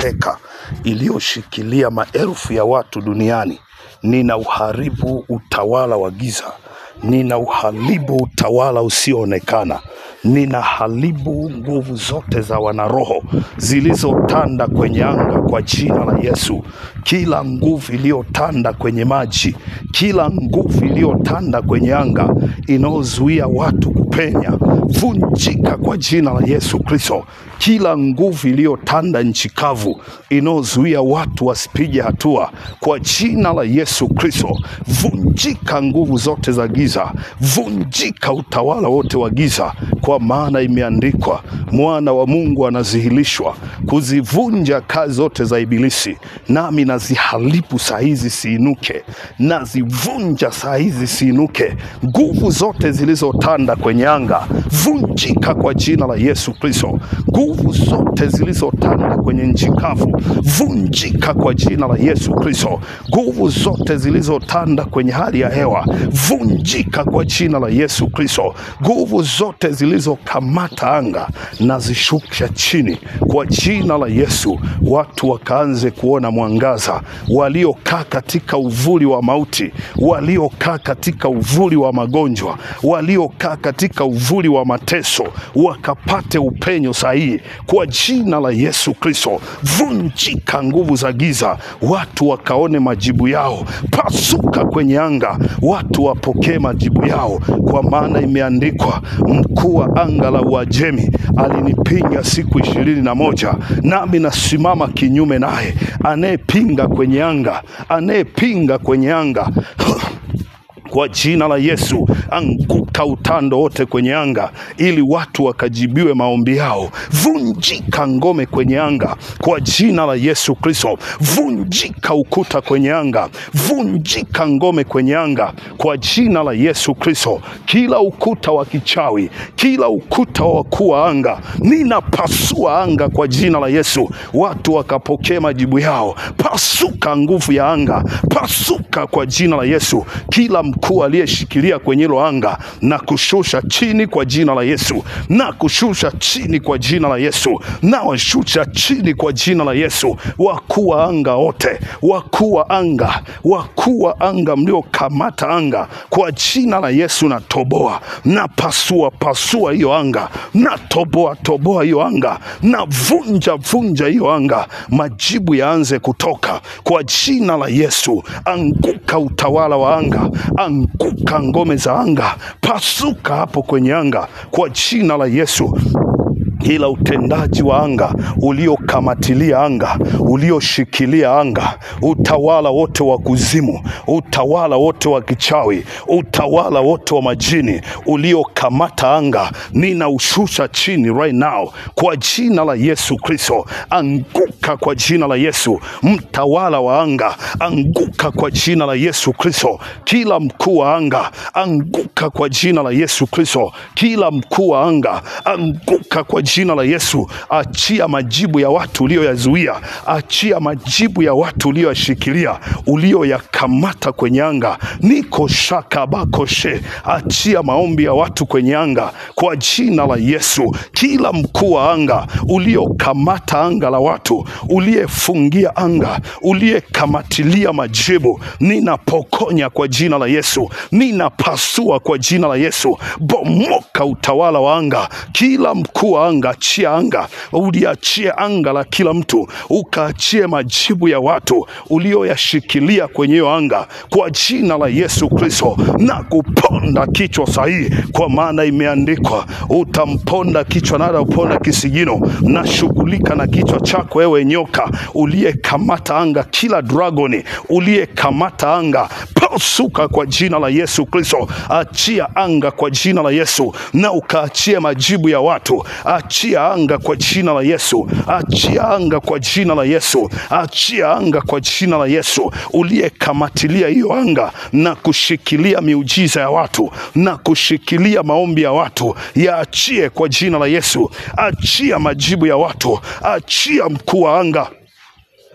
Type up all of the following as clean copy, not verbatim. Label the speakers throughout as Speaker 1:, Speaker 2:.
Speaker 1: mateka iliyoshikilia maelfu ya watu duniani. Ninauharibu utawala wa giza. Ninauharibu utawala usioonekana. Ninaharibu nguvu zote za wanaroho zilizotanda kwenye anga kwa jina la Yesu. Kila nguvu iliyotanda kwenye maji, kila nguvu iliyotanda kwenye anga inayozuia watu kupenya, vunjika kwa jina la Yesu Kristo. Kila nguvu iliyotanda nchi kavu inayozuia watu wasipige hatua, kwa jina la Yesu Kristo, vunjika nguvu zote za giza, vunjika utawala wote wa giza, kwa maana imeandikwa, mwana wa Mungu anadhihirishwa kuzivunja kazi zote za ibilisi. Nami naziharibu saa hizi siinuke, nazivunja saa hizi siinuke. Nguvu zote zilizotanda kwenye anga, vunjika kwa jina la Yesu Kristo. Nguvu zote zilizotanda kwenye nchi kavu, vunjika kwa jina la Yesu Kristo. Nguvu zote zilizotanda kwenye hali ya hewa, vunjika kwa jina la Yesu Kristo. Nguvu zote zilizokamata anga nazishusha chini kwa jina la Yesu. Watu wakaanze kuona mwangaza. Waliokaa katika uvuli wa mauti, waliokaa katika uvuli wa magonjwa, waliokaa katika uvuli wa mateso, wakapate upenyo sahihi kwa jina la Yesu Kristo. Vunjika nguvu za giza, watu wakaone majibu yao. Pasuka kwenye anga, watu wapokee majibu yao, kwa maana imeandikwa, mkuu wa anga la Uajemi alinipinga siku 21, nami nasimama kinyume naye. Anayepinga kwenye anga, anayepinga kwenye anga kwa jina la Yesu, anguka utando wote kwenye anga, ili watu wakajibiwe maombi yao. Vunjika ngome kwenye anga kwa jina la Yesu Kristo. Vunjika ukuta kwenye anga, vunjika ngome kwenye anga kwa jina la Yesu Kristo. Kila ukuta wa kichawi, kila ukuta wa wakuu wa anga, ninapasua anga kwa jina la Yesu. Watu wakapokea majibu yao. Pasuka nguvu ya anga, pasuka kwa jina la Yesu. Kila mkuu aliyeshikilia kwenye hilo anga na kushusha chini kwa jina la Yesu, na kushusha chini kwa jina la Yesu, na washusha chini kwa jina la Yesu. Wakuu wa anga wote, wakuu wa anga, wakuu wa anga mliokamata anga, kwa jina la Yesu na toboa, na pasua hiyo anga, na toboa hiyo anga, na vunja hiyo anga. Majibu yaanze kutoka kwa jina la Yesu. Anguka utawala wa anga, anguka ngome za anga, pasuka hapo kwenye anga kwa jina la Yesu. Kila utendaji wa anga, uliokamatilia anga, ulioshikilia anga, utawala wote wa kuzimu, utawala wote wa kichawi, utawala wote wa majini, uliokamata anga, ninaushusha chini right now kwa jina la Yesu Kristo. Anguka kwa jina la Yesu. Mtawala wa anga, anguka kwa jina la Yesu Kristo. Kila mkuu wa anga, anguka kwa jina la Yesu Kristo. Kila mkuu wa anga, anguka kwa jina la Yesu. Achia majibu ya watu ulioyazuia, achia majibu ya watu ulioyashikilia, ulioyakamata kwenye anga. Niko shaka bakoshe, achia maombi ya watu kwenye anga kwa jina la Yesu. Kila mkuu wa anga, uliokamata anga la watu, uliefungia anga, uliekamatilia majibu, ninapokonya kwa jina la Yesu, ninapasua kwa jina la Yesu. Bomoka utawala wa anga. Kila mkuu wa anga, achia anga, uliachie anga la kila mtu, ukaachie majibu ya watu ulioyashikilia kwenye hiyo anga kwa jina la Yesu Kristo. Na kuponda kichwa sahihi, kwa maana imeandikwa, utamponda kichwa na uponda kisigino. Na shughulika na kichwa chako, ewe nyoka uliyekamata anga. Kila dragoni uliyekamata anga, pasuka kwa jina la Yesu Kristo. Achia anga kwa jina la Yesu, na ukaachie majibu ya watu. Achia anga kwa jina la Yesu, achia anga kwa jina la Yesu, achia anga kwa jina la Yesu. Uliyekamatilia hiyo anga na kushikilia miujiza ya watu, na kushikilia maombi ya watu, yaachie kwa jina la Yesu. Achia majibu ya watu, achia mkuu wa anga,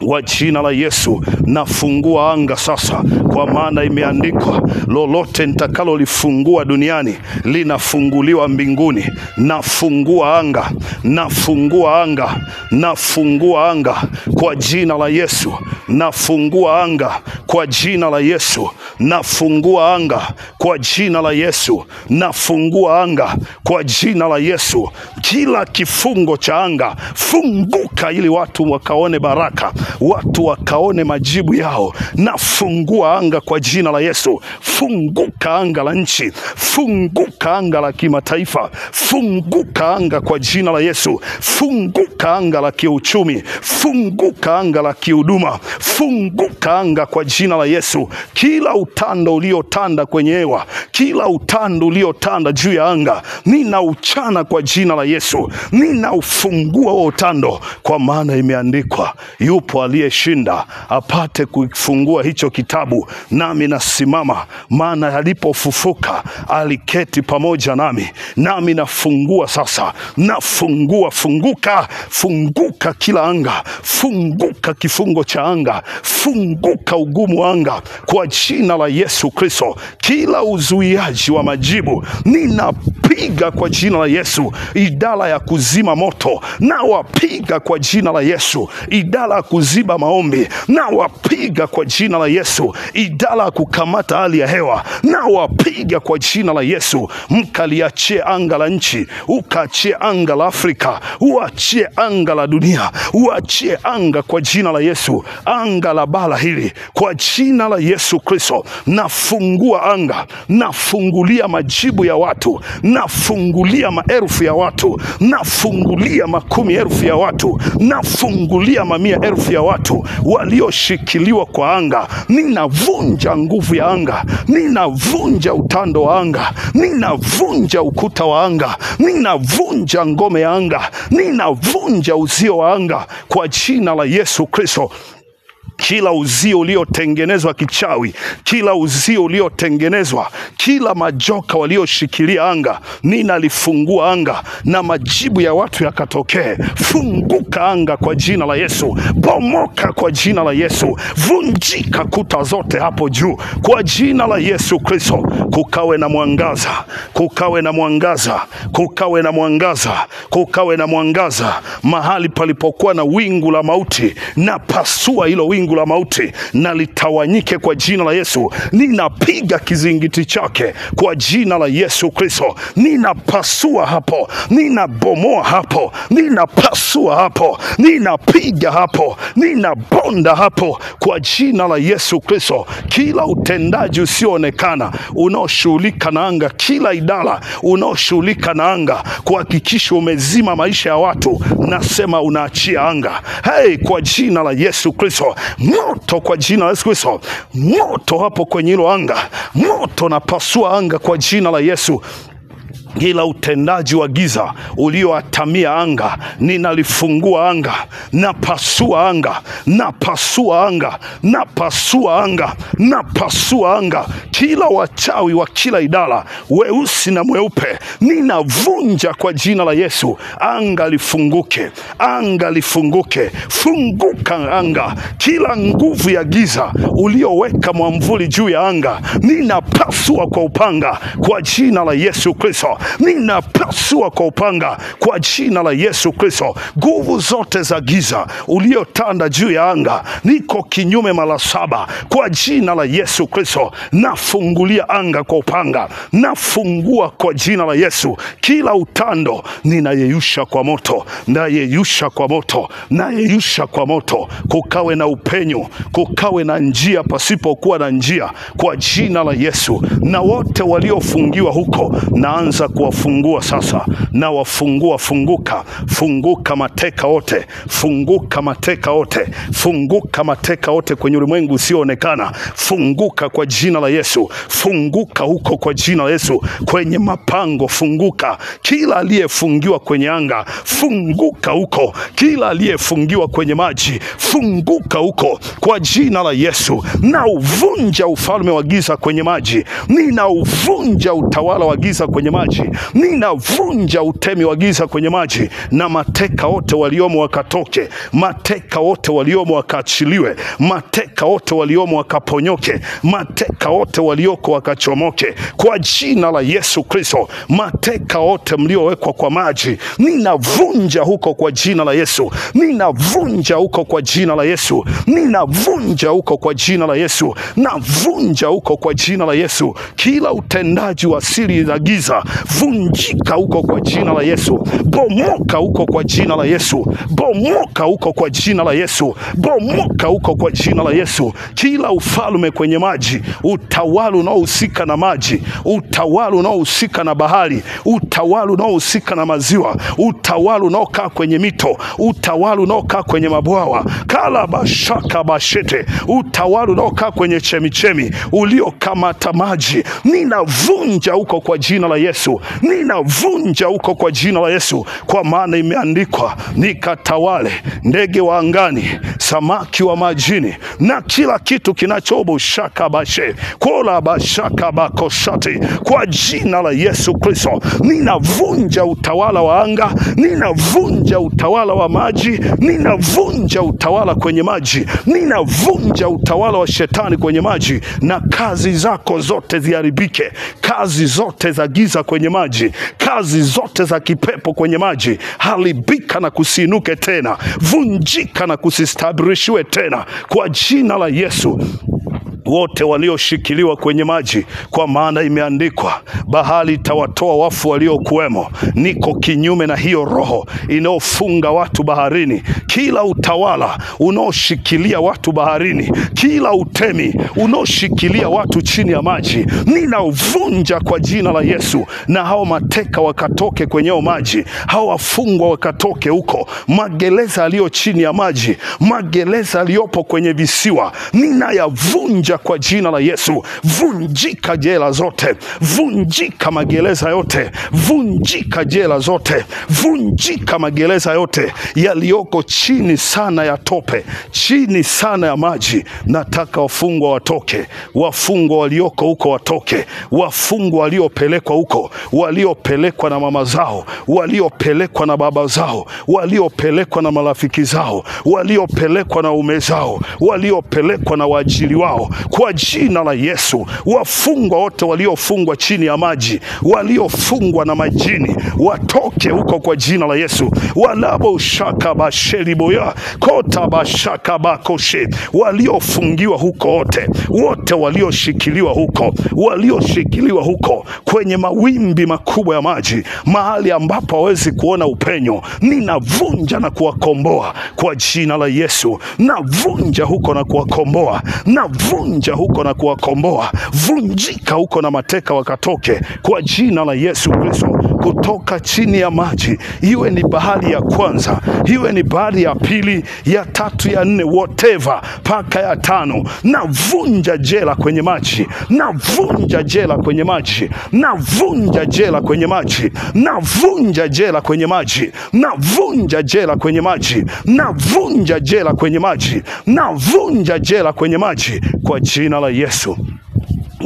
Speaker 1: Kwa jina la Yesu nafungua anga sasa, kwa maana imeandikwa, lolote nitakalolifungua duniani linafunguliwa mbinguni. Nafungua anga, nafungua anga, nafungua anga kwa jina la Yesu. Nafungua anga kwa jina la Yesu. Nafungua anga kwa jina la Yesu. Nafungua anga kwa jina la Yesu. Kila kifungo cha anga funguka, ili watu wakaone baraka, watu wakaone majibu yao. Nafungua anga kwa jina la Yesu. Funguka anga la nchi, funguka anga la kimataifa, funguka anga kwa jina la Yesu. Funguka anga la kiuchumi, funguka anga la kihuduma, funguka anga kwa jina la Yesu. Kila utando uliotanda kwenye hewa, kila utando uliotanda juu ya anga, ninauchana kwa jina la Yesu. Ninaufungua huo utando, kwa maana imeandikwa, yupo aliyeshinda apate kufungua hicho kitabu. Nami nasimama, maana alipofufuka aliketi pamoja nami. Nami nafungua sasa, nafungua. Funguka, funguka kila anga, funguka kifungo cha anga, funguka ugumu anga kwa jina la Yesu Kristo. Kila uzuiaji wa majibu ninapiga kwa jina la Yesu. Idara ya kuzima moto na wapiga kwa jina la Yesu. Idara ya kuziba maombi na wapiga kwa jina la Yesu. Idara ya kukamata hali ya hewa na wapiga kwa jina la Yesu. Mkaliachie anga la nchi, ukaachie anga la Afrika, uachie anga la dunia, uachie anga kwa jina la Yesu. Anga la bara hili kwa jina la Yesu Kristo. Nafungua anga, nafungulia majibu ya watu, nafungulia maelfu ya watu, nafungulia makumi elfu ya watu, nafungulia mamia elfu ya watu walioshikiliwa kwa anga. Ninavunja nguvu ya anga, ninavunja utando wa anga, ninavunja ukuta wa anga, ninavunja ngome ya anga, ninavunja uzio wa anga kwa jina la Yesu Kristo. Kila uzio uliotengenezwa kichawi, kila uzio uliotengenezwa, kila majoka walioshikilia anga, ninalifungua anga na majibu ya watu yakatokee. Funguka anga kwa jina la Yesu. Bomoka kwa jina la Yesu. Vunjika kuta zote hapo juu kwa jina la Yesu Kristo. Kukawe na mwangaza, kukawe na mwangaza, kukawe na mwangaza, kukawe na mwangaza. Mahali palipokuwa na wingu la mauti, na pasua hilo wingu la mauti na litawanyike kwa jina la Yesu. Ninapiga kizingiti chake kwa jina la Yesu Kristo. Ninapasua hapo, ninabomoa hapo, ninapasua hapo, ninapiga hapo, ninabonda hapo kwa jina la Yesu Kristo. Kila utendaji usioonekana unaoshughulika na anga, kila idara unaoshughulika na anga kuhakikisha umezima maisha ya watu, nasema unaachia anga. Hey, kwa jina la Yesu Kristo. Moto kwa jina la Yesu Kristo. Moto hapo kwenye hilo anga. Moto napasua anga kwa jina la Yesu. Kila utendaji wa giza ulioatamia anga, ninalifungua anga, napasua anga, napasua anga, napasua anga, napasua anga. Kila wachawi wa kila idara, weusi na mweupe, ninavunja kwa jina la Yesu. Anga lifunguke, anga lifunguke. Funguka anga. Kila nguvu ya giza ulioweka mwamvuli juu ya anga, ninapasua kwa upanga kwa jina la Yesu Kristo. Ninapasua kwa upanga kwa jina la Yesu Kristo. Nguvu zote za giza uliotanda juu ya anga, niko kinyume mara 7 kwa jina la Yesu Kristo. Nafungulia anga kwa upanga, nafungua kwa jina la Yesu. Kila utando ninayeyusha kwa moto, nayeyusha kwa moto, nayeyusha kwa moto. Kukawe na upenyo, kukawe na njia pasipokuwa na njia kwa jina la Yesu. Na wote waliofungiwa huko, naanza kuwafungua sasa. Na wafungua. Funguka, funguka mateka wote, funguka mateka wote, funguka mateka wote kwenye ulimwengu usioonekana. Funguka kwa jina la Yesu. Funguka huko kwa jina la Yesu. Kwenye mapango funguka. Kila aliyefungiwa kwenye anga, funguka huko. Kila aliyefungiwa kwenye maji, funguka huko kwa jina la Yesu. Na uvunja ufalme wa giza kwenye maji, nina uvunja utawala wa giza kwenye maji maji. Ninavunja utemi wa giza kwenye maji, na mateka wote waliomo wakatoke, mateka wote waliomo wakaachiliwe, mateka wote waliomo wakaponyoke, mateka wote walioko wakachomoke kwa jina la Yesu Kristo. Mateka wote mliowekwa kwa maji, ninavunja huko kwa jina la Yesu. Ninavunja huko kwa jina la Yesu. Ninavunja huko kwa jina la Yesu. Navunja huko kwa jina la Yesu. Kila utendaji wa siri za giza, vunjika huko kwa jina la Yesu. Bomoka huko kwa jina la Yesu. Bomoka huko kwa jina la Yesu. Bomoka huko kwa jina la Yesu. Kila ufalme kwenye maji, utawala unaohusika na maji, utawala unaohusika na bahari, utawala unaohusika na maziwa, utawala unaokaa kwenye mito, utawala unaokaa kwenye mabwawa, kala bashaka bashete, utawala unaokaa kwenye chemichemi, uliokamata maji, ninavunja huko kwa jina la Yesu. Ninavunja huko kwa jina la Yesu, kwa maana imeandikwa, nikatawale ndege wa angani, samaki wa majini, na kila kitu kinachobo shaka bashe kola bashaka bakoshati. Kwa jina la Yesu Kristo, ninavunja utawala wa anga, ninavunja utawala wa maji, ninavunja utawala kwenye maji, ninavunja utawala wa shetani kwenye maji, na kazi zako zote ziharibike. Kazi zote za giza kwenye maji, kazi zote za kipepo kwenye maji, haribika na kusinuke tena, vunjika na kusistabirishwe tena kwa jina la Yesu. Wote walioshikiliwa kwenye maji, kwa maana imeandikwa, bahari itawatoa wafu waliokuwemo. Niko kinyume na hiyo roho inaofunga watu baharini. Kila utawala unaoshikilia watu baharini, kila utemi unaoshikilia watu chini ya maji, ninauvunja kwa jina la Yesu. Na hao mateka wakatoke kwenye maji, hao wafungwa wakatoke huko. Magereza yaliyo chini ya maji, magereza yaliyopo kwenye visiwa, ninayavunja kwa jina la Yesu. Vunjika jela zote, vunjika magereza yote, vunjika jela zote, vunjika magereza yote yaliyoko chini sana ya tope, chini sana ya maji. Nataka wafungwa watoke, wafungwa walioko huko watoke, wafungwa waliopelekwa huko, waliopelekwa na mama zao, waliopelekwa na baba zao, waliopelekwa na marafiki zao, waliopelekwa na ume zao, waliopelekwa na waajiri wao, kwa jina la Yesu. Wafungwa wote waliofungwa chini ya maji, waliofungwa na majini, watoke huko kwa jina la Yesu. Walabo shaka basheri boya kota bashaka bakoshe, waliofungiwa huko wote, wote walioshikiliwa huko, walioshikiliwa huko kwenye mawimbi makubwa ya maji, mahali ambapo hawezi kuona upenyo, ninavunja na kuwakomboa kwa jina la Yesu. Navunja huko na kuwakomboa, navunja huko na kuwakomboa. Vunjika huko na mateka wakatoke kwa jina la Yesu Kristo. Kutoka chini ya maji, iwe ni bahari ya kwanza, iwe ni bahari ya pili, ya tatu, ya nne, whatever, paka ya tano, navunja jela kwenye maji, navunja jela kwenye maji, navunja jela kwenye maji, navunja jela kwenye maji, navunja jela kwenye maji, navunja jela kwenye maji, navunja jela kwenye maji kwa jina la Yesu.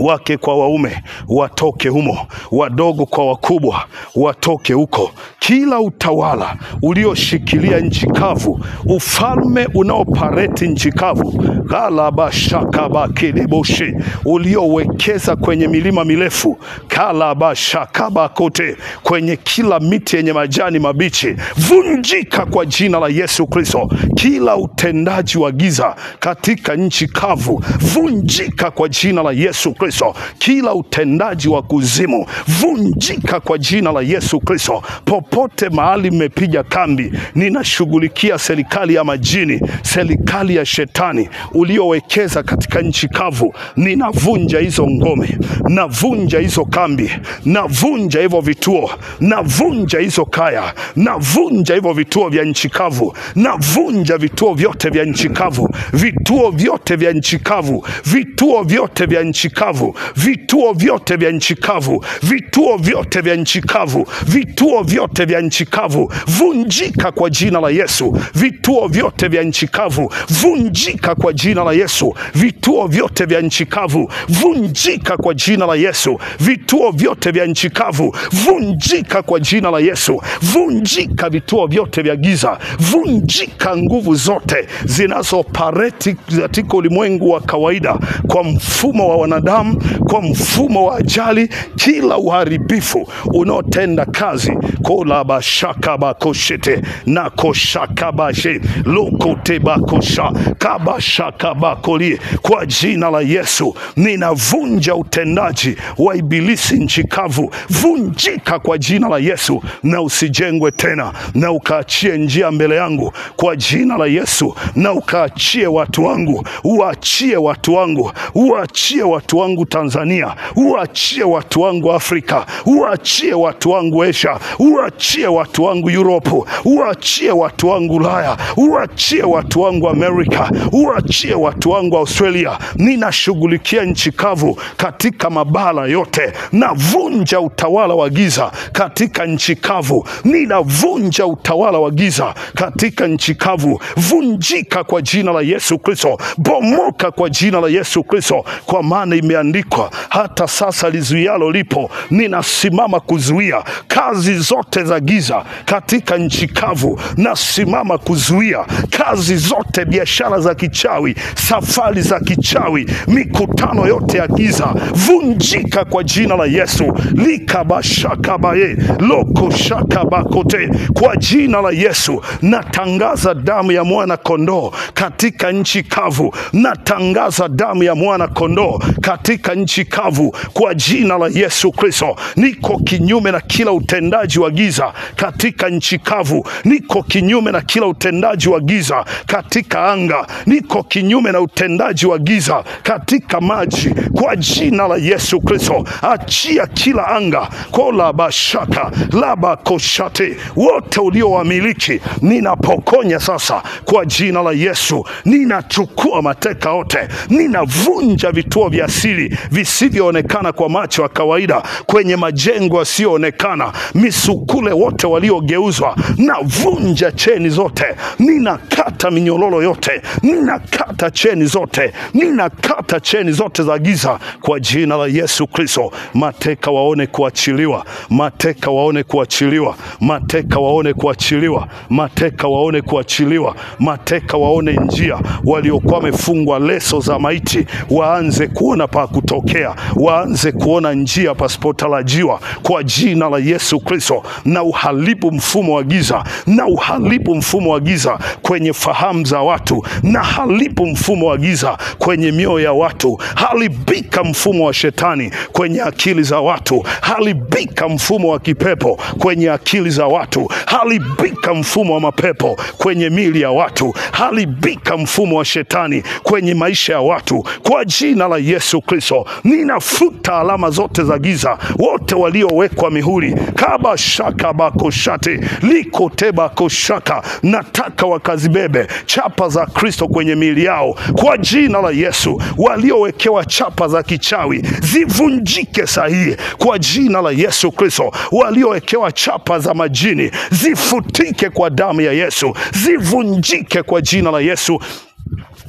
Speaker 1: Wake kwa waume watoke humo, wadogo kwa wakubwa watoke huko. Kila utawala ulioshikilia nchi kavu, ufalme unaopareti nchi kavu, kalaba shakaba kiliboshi, uliowekeza kwenye milima mirefu, kalaba shakaba kote, kwenye kila miti yenye majani mabichi, vunjika kwa jina la Yesu Kristo. Kila utendaji wa giza katika nchi kavu, vunjika kwa jina la Yesu Kristo. Kila utendaji wa kuzimu, vunjika kwa jina la Yesu Kristo. Popote mahali mmepiga kambi, ninashughulikia serikali ya majini, serikali ya shetani uliowekeza katika nchi kavu. Ninavunja hizo ngome, navunja hizo kambi, navunja hivyo vituo, navunja hizo kaya, navunja hivyo vituo vya nchi kavu, navunja vituo vyote vya nchi kavu, vituo vyote vya nchi kavu, vituo vyote vya nchi kavu. kavu, vituo vyote vya nchi kavu, vituo vyote vya nchi kavu, vituo vyote vya nchi kavu, vunjika kwa jina la Yesu. Vituo vyote vya nchi kavu, vunjika kwa jina la Yesu. Vituo vyote vya nchi kavu, vunjika kwa jina la Yesu. Vituo vyote vya nchi kavu, vunjika kwa jina la Yesu. Vunjika vituo vyote vya giza, vunjika nguvu zote zinazopareti katika ulimwengu wa kawaida, kwa mfumo wa wanadamu, kwa mfumo wa ajali, kila uharibifu unaotenda kazi kola bashaka bakoshete na koshaka bashe lokote bakosha kabashaka bakoli. Kwa jina la Yesu ninavunja utendaji wa ibilisi nchi kavu, vunjika kwa jina la Yesu, na usijengwe tena, na ukaachie njia mbele yangu kwa jina la Yesu, na ukaachie watu wangu, uachie watu wangu, uachie watu wangu Tanzania, uachie watu wangu Afrika, uachie watu wangu Asia, uachie watu wangu Europe, uachie watu wangu Ulaya, uachie watu wangu Amerika, uachie watu wangu Australia. Ninashughulikia nchi kavu katika mabara yote. Navunja utawala wa giza katika nchi kavu. Ninavunja utawala wa giza katika nchi kavu. Vunjika kwa jina la Yesu Kristo. Bomoka kwa jina la Yesu Kristo, kwa maana imeandikwa, hata sasa lizuialo lipo. Ninasimama kuzuia kazi zote za giza katika nchi kavu. Nasimama kuzuia kazi zote, biashara za kichawi, safari za kichawi, mikutano yote ya giza. Vunjika kwa jina la Yesu. Likabashakabaye lokoshakabakote. Kwa jina la Yesu natangaza damu ya mwana kondoo katika nchi kavu. Natangaza damu ya mwana kondoo katika nchi kavu kwa jina la Yesu Kristo. Niko kinyume na kila utendaji wa giza katika nchi kavu. Niko kinyume na kila utendaji wa giza katika anga. Niko kinyume na utendaji wa giza katika maji kwa jina la Yesu Kristo. Achia kila anga kola bashaka laba koshate, wote uliowamiliki ninapokonya sasa kwa jina la Yesu. Ninachukua mateka wote. Ninavunja vituo vya asili visivyoonekana kwa macho ya kawaida kwenye majengo yasiyoonekana. Misukule wote waliogeuzwa, navunja cheni zote. Ninakata minyololo yote, ninakata cheni zote, ninakata cheni zote za giza kwa jina la Yesu Kristo. Mateka waone kuachiliwa, mateka waone kuachiliwa, mateka waone kuachiliwa, mateka waone kuachiliwa, mateka waone njia. Waliokuwa wamefungwa leso za maiti waanze kuona pa kutokea, waanze kuona njia pasipotarajiwa kwa jina la Yesu Kristo. Na uharibu mfumo wa giza, na uharibu mfumo wa giza kwenye fahamu za watu, na haribu mfumo wa giza kwenye mioyo ya watu. Haribika mfumo wa shetani kwenye akili za watu. Haribika mfumo wa kipepo kwenye akili za watu. Haribika mfumo wa mapepo kwenye mili ya watu. Haribika mfumo wa shetani kwenye maisha ya watu kwa jina la Yesu Kristo. Ninafuta alama zote za giza, wote waliowekwa mihuri kaba shaka bako shate liko teba koshaka. Nataka wakazibebe chapa za Kristo kwenye mili yao kwa jina la Yesu. Waliowekewa chapa za kichawi zivunjike sahihi kwa jina la Yesu Kristo. Waliowekewa chapa za majini zifutike kwa damu ya Yesu, zivunjike kwa jina la Yesu.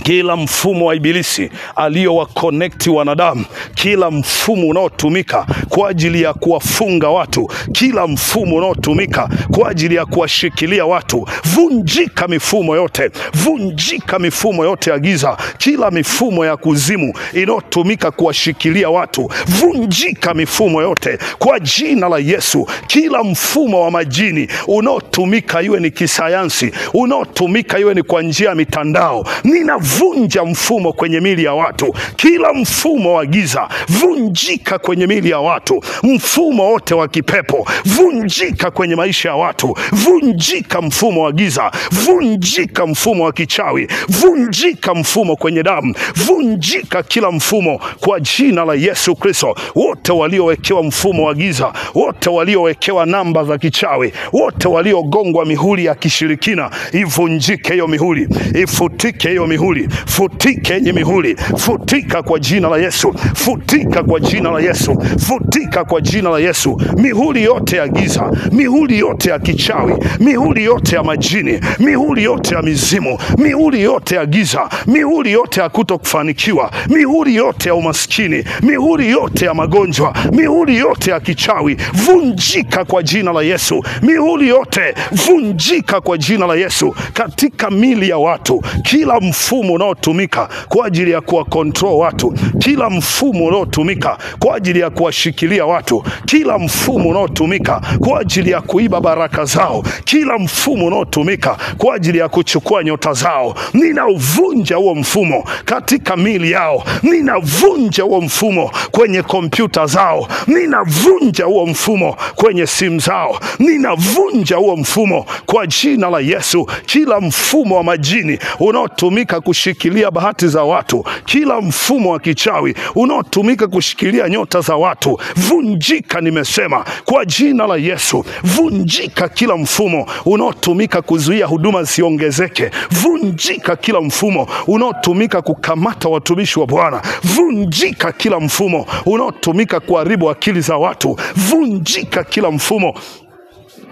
Speaker 1: Kila mfumo wa ibilisi aliowakonekti wanadamu, kila mfumo unaotumika kwa ajili ya kuwafunga watu, kila mfumo unaotumika kwa ajili ya kuwashikilia watu, vunjika mifumo yote, vunjika mifumo yote ya giza. Kila mifumo ya kuzimu inayotumika kuwashikilia watu, vunjika mifumo yote kwa jina la Yesu. Kila mfumo wa majini unaotumika, iwe ni kisayansi, unaotumika iwe ni kwa njia ya mitandao, ninavunja mfumo kwenye mili ya watu. Kila mfumo wa giza vunjika kwenye mili ya watu. Mfumo wote wa kipepo vunjika kwenye maisha ya watu. Vunjika mfumo wa giza, vunjika mfumo wa kichawi, vunjika mfumo kwenye damu, vunjika kila mfumo kwa jina la Yesu Kristo. Wote waliowekewa mfumo wa giza, wote waliowekewa namba za kichawi, wote waliogongwa mihuri ya kishirikina, ivunjike hiyo mihuri, ifutike hiyo mihuri, mihuri, futika yenye mihuri, futika kwa jina la Yesu, futika kwa jina la Yesu, futika kwa jina la Yesu. Mihuri yote ya giza, mihuri yote ya kichawi, mihuri yote ya majini, mihuri yote ya mizimu, mihuri yote ya giza, mihuri yote ya kutokufanikiwa, mihuri yote ya umaskini, mihuri yote ya magonjwa, mihuri yote ya kichawi, vunjika kwa jina la Yesu. Mihuri yote vunjika kwa jina la Yesu katika mili ya watu. Kila mfumo unaotumika kwa ajili ya kuwakontrol watu, kila mfumo unaotumika kwa ajili ya kuwashikilia watu, kila mfumo unaotumika kwa ajili ya kuiba baraka zao, kila mfumo unaotumika kwa ajili ya kuchukua nyota zao, ninauvunja huo mfumo katika mili yao. Ninavunja huo mfumo kwenye kompyuta zao, ninavunja huo mfumo kwenye simu zao, ninavunja huo mfumo kwa jina la Yesu. Kila mfumo wa majini unaotumika kushikilia bahati za watu, kila mfumo wa kichawi unaotumika kushikilia nyota za watu, vunjika, nimesema kwa jina la Yesu. Vunjika kila mfumo unaotumika kuzuia huduma ziongezeke, vunjika kila mfumo unaotumika kukamata watumishi wa Bwana, vunjika kila mfumo unaotumika kuharibu akili za watu, vunjika kila mfumo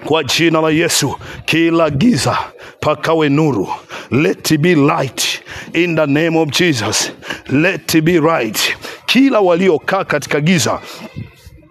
Speaker 1: kwa jina la Yesu. Kila giza pakawe nuru. Let it be light in the name of Jesus. Let it be right. Kila waliokaa katika giza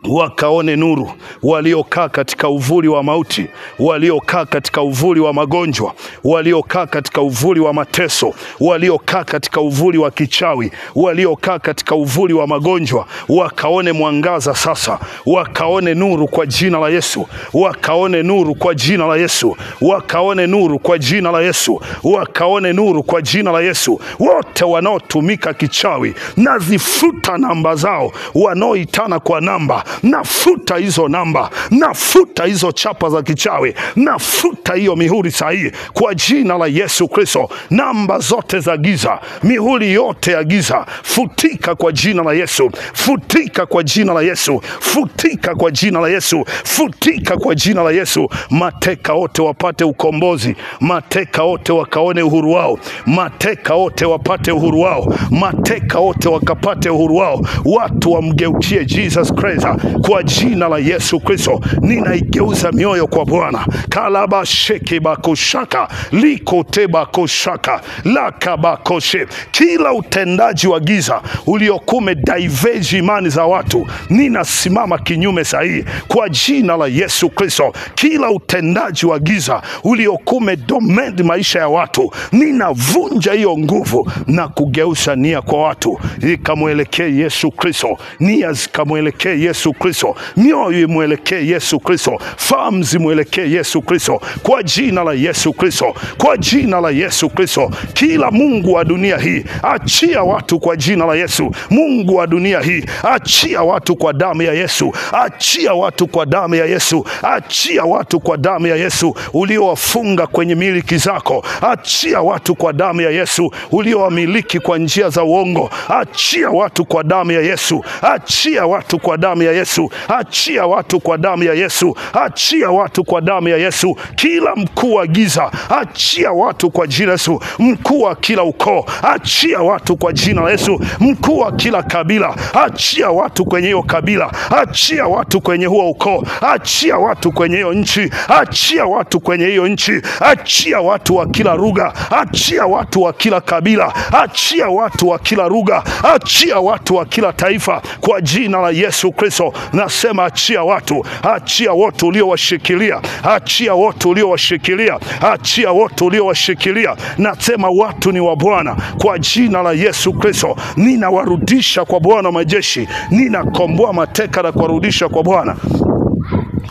Speaker 1: wakaone nuru, waliokaa katika uvuli wa mauti, waliokaa katika uvuli wa magonjwa, waliokaa katika uvuli wa mateso, waliokaa katika uvuli wa kichawi, waliokaa katika uvuli wa magonjwa, wakaone mwangaza sasa, wakaone nuru kwa jina la Yesu, wakaone nuru kwa jina la Yesu, wakaone nuru kwa jina la Yesu, wakaone nuru kwa jina la Yesu. Wote wanaotumika kichawi, nazifuta namba zao, wanaoitana kwa namba, nafuta hizo namba, nafuta hizo chapa za kichawi, nafuta hiyo mihuri sahihi kwa jina la Yesu Kristo. Namba zote za giza, mihuri yote ya giza, futika kwa jina la Yesu, futika kwa jina la Yesu, futika kwa jina la Yesu, futika kwa jina la Yesu. Mateka wote wapate ukombozi, mateka wote wakaone uhuru wao, mateka wote wapate uhuru wao, mateka wote wakapate uhuru wao. Watu wamgeukie Jesus Christ kwa jina la Yesu Kristo. Ninaigeuza mioyo kwa Bwana. Kalaba sheke bakoshaka, likote bakoshaka, laka bakoshe. Kila utendaji wa giza uliokume diverge imani za watu, ninasimama kinyume sahihi kwa jina la Yesu Kristo. Kila utendaji wa giza uliokume domed maisha ya watu, ninavunja hiyo nguvu na kugeuza nia kwa watu ikamwelekee Yesu Kristo, nia zikamwelekee Yesu Kristo, mioyo imwelekee Yesu Kristo, fahamu zimwelekee Yesu Kristo kwa jina la Yesu Kristo, kwa jina la Yesu Kristo. Kila mungu wa dunia hii, achia watu kwa jina la Yesu. Mungu wa dunia hii, achia watu kwa damu ya Yesu, achia watu kwa damu ya Yesu, achia watu kwa damu ya Yesu uliowafunga kwenye miliki zako, achia watu kwa damu ya Yesu uliowamiliki kwa njia za uongo, achia watu kwa damu ya Yesu, achia watu kwa damu ya Yesu, achia watu kwa damu ya Yesu, achia watu kwa damu ya Yesu. Kila mkuu wa giza, achia watu kwa jina la Yesu. Mkuu wa kila ukoo, achia watu kwa jina la Yesu. Mkuu wa kila kabila, achia watu kwenye hiyo kabila, achia watu kwenye huo ukoo, achia watu kwenye hiyo nchi, achia watu kwenye hiyo nchi, achia watu wa kila lugha, achia watu wa kila kabila, achia watu wa kila lugha, achia watu wa kila taifa kwa jina la Yesu Kristo. Nasema achia watu, achia wote uliowashikilia, achia wote uliowashikilia, achia wote uliowashikilia. Nasema watu ni wa Bwana kwa jina la Yesu Kristo. Ninawarudisha kwa Bwana majeshi, ninakomboa mateka na kuwarudisha kwa Bwana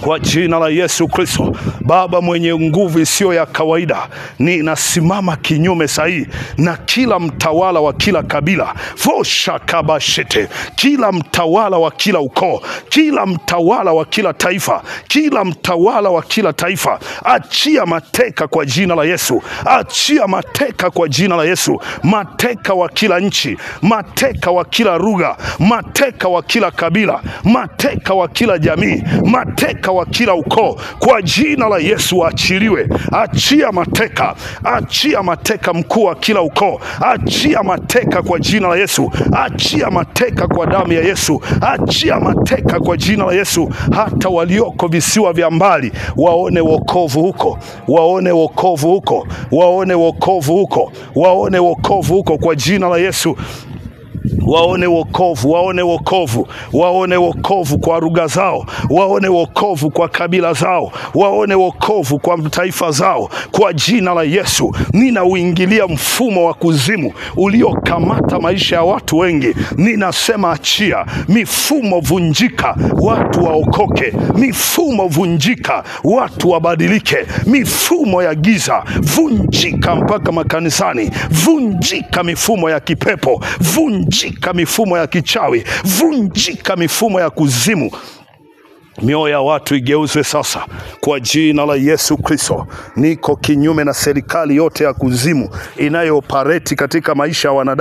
Speaker 1: kwa jina la Yesu Kristo. Baba mwenye nguvu isiyo ya kawaida, ninasimama kinyume sahihi na kila mtawala wa kila kabila, fosha kabashete, kila mtawala wa kila ukoo, kila mtawala wa kila taifa, kila mtawala wa kila taifa. Achia mateka kwa jina la Yesu, achia mateka kwa jina la Yesu. Mateka wa kila nchi, mateka wa kila lugha, mateka wa kila kabila, mateka wa kila jamii, mateka wa kila ukoo, kwa jina la Yesu waachiliwe. Achia mateka, achia mateka mkuu wa kila ukoo, achia mateka kwa jina la Yesu, achia mateka kwa damu ya Yesu, achia mateka kwa jina la Yesu. Hata walioko visiwa vya mbali waone wokovu huko, waone wokovu huko, waone wokovu huko, waone wokovu huko kwa jina la Yesu. Waone wokovu, waone wokovu, waone wokovu kwa lugha zao, waone wokovu kwa kabila zao, waone wokovu kwa taifa zao kwa jina la Yesu. Ninauingilia mfumo wa kuzimu uliokamata maisha ya watu wengi. Ninasema achia, mifumo vunjika, watu waokoke, mifumo vunjika, watu wabadilike, mifumo ya giza vunjika mpaka makanisani, vunjika mifumo ya kipepo, vunjika mifumo ya kichawi, vunjika mifumo ya kuzimu. Mioyo ya watu igeuzwe sasa kwa jina la Yesu Kristo. Niko kinyume na serikali yote ya kuzimu inayopareti katika maisha ya wanadamu.